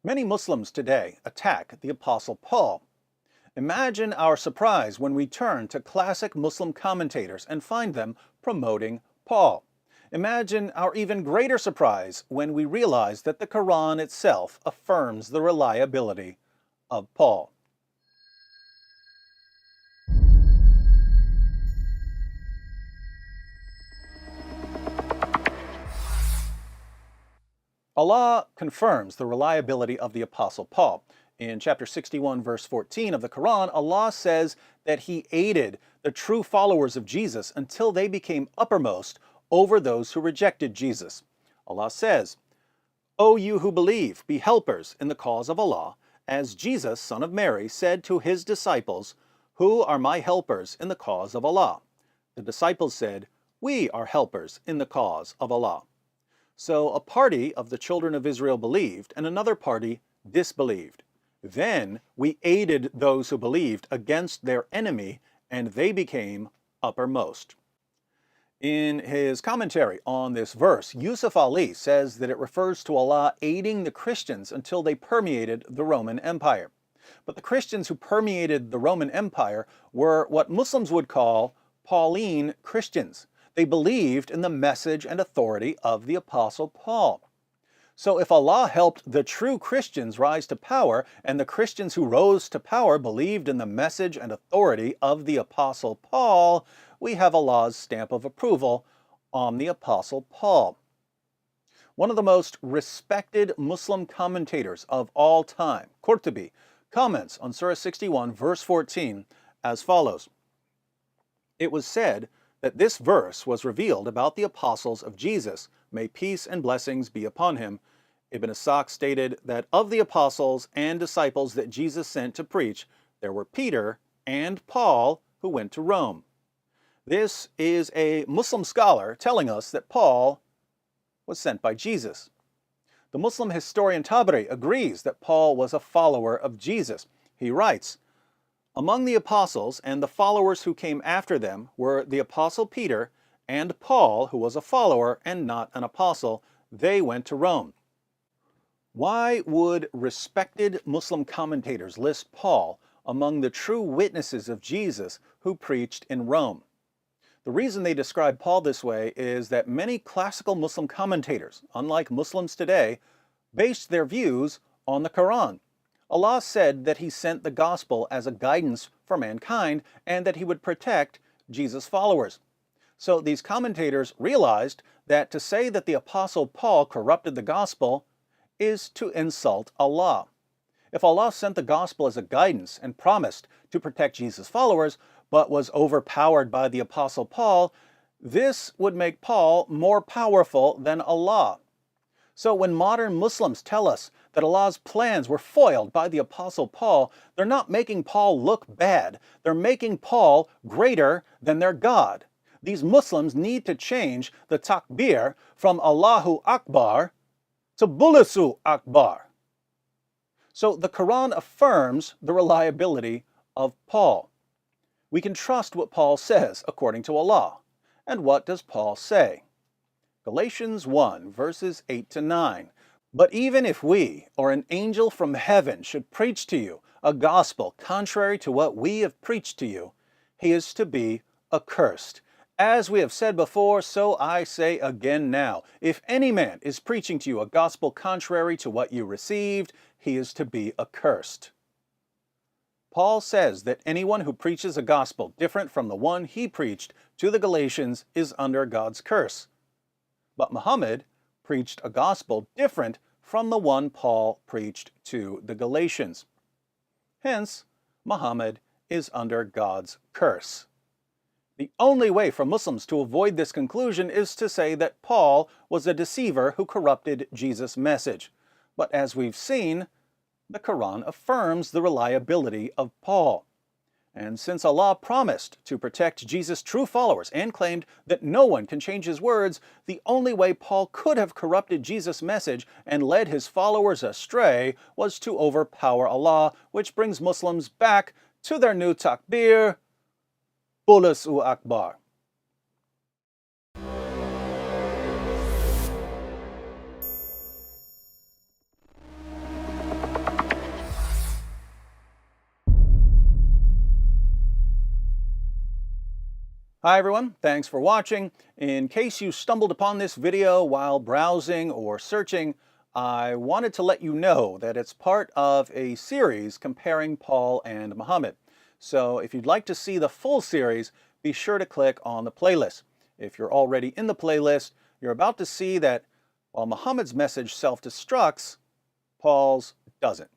Many Muslims today attack the Apostle Paul. Imagine our surprise when we turn to classic Muslim commentators and find them promoting Paul. Imagine our even greater surprise when we realize that the Quran itself affirms the reliability of Paul. Allah confirms the reliability of the Apostle Paul. In chapter 61, verse 14 of the Quran, Allah says that He aided the true followers of Jesus until they became uppermost over those who rejected Jesus. Allah says, "O you who believe, be helpers in the cause of Allah, as Jesus, son of Mary, said to His disciples, 'Who are my helpers in the cause of Allah?' The disciples said, 'We are helpers in the cause of Allah.'" So a party of the children of Israel believed, and another party disbelieved. Then we aided those who believed against their enemy, and they became uppermost. In his commentary on this verse, Yusuf Ali says that it refers to Allah aiding the Christians until they permeated the Roman Empire. But the Christians who permeated the Roman Empire were what Muslims would call Pauline Christians. They believed in the message and authority of the Apostle Paul. So if Allah helped the true Christians rise to power, and the Christians who rose to power believed in the message and authority of the Apostle Paul, we have Allah's stamp of approval on the Apostle Paul. One of the most respected Muslim commentators of all time, Qurtubi, comments on Surah 61, verse 14 as follows. It was said that this verse was revealed about the apostles of Jesus. May peace and blessings be upon him. Ibn Ishaq stated that of the apostles and disciples that Jesus sent to preach, there were Peter and Paul who went to Rome. This is a Muslim scholar telling us that Paul was sent by Jesus. The Muslim historian Tabari agrees that Paul was a follower of Jesus. He writes, "Among the apostles and the followers who came after them were the apostle Peter and Paul, who was a follower and not an apostle. They went to Rome." Why would respected Muslim commentators list Paul among the true witnesses of Jesus who preached in Rome? The reason they describe Paul this way is that many classical Muslim commentators, unlike Muslims today, based their views on the Quran. Allah said that He sent the gospel as a guidance for mankind and that He would protect Jesus' followers. So these commentators realized that to say that the Apostle Paul corrupted the gospel is to insult Allah. If Allah sent the gospel as a guidance and promised to protect Jesus' followers, but was overpowered by the Apostle Paul, this would make Paul more powerful than Allah. So when modern Muslims tell us that Allah's plans were foiled by the Apostle Paul, they're not making Paul look bad. They're making Paul greater than their God. These Muslims need to change the takbir from Allahu Akbar to Bulusu Akbar. So the Quran affirms the reliability of Paul. We can trust what Paul says according to Allah. And what does Paul say? Galatians 1, verses 8 to 9. "But even if we, or an angel from heaven, should preach to you a gospel contrary to what we have preached to you, he is to be accursed. As we have said before, so I say again now. If any man is preaching to you a gospel contrary to what you received, he is to be accursed." Paul says that anyone who preaches a gospel different from the one he preached to the Galatians is under God's curse. But Muhammad preached a gospel different from the one Paul preached to the Galatians. Hence, Muhammad is under God's curse. The only way for Muslims to avoid this conclusion is to say that Paul was a deceiver who corrupted Jesus' message. But as we've seen, the Quran affirms the reliability of Paul. And since Allah promised to protect Jesus' true followers and claimed that no one can change His words, the only way Paul could have corrupted Jesus' message and led his followers astray was to overpower Allah, which brings Muslims back to their new takbir, Bulusu Akbar. Hi everyone, thanks for watching. In case you stumbled upon this video while browsing or searching, I wanted to let you know that it's part of a series comparing Paul and Muhammad. So if you'd like to see the full series, be sure to click on the playlist. If you're already in the playlist, you're about to see that while Muhammad's message self-destructs, Paul's doesn't.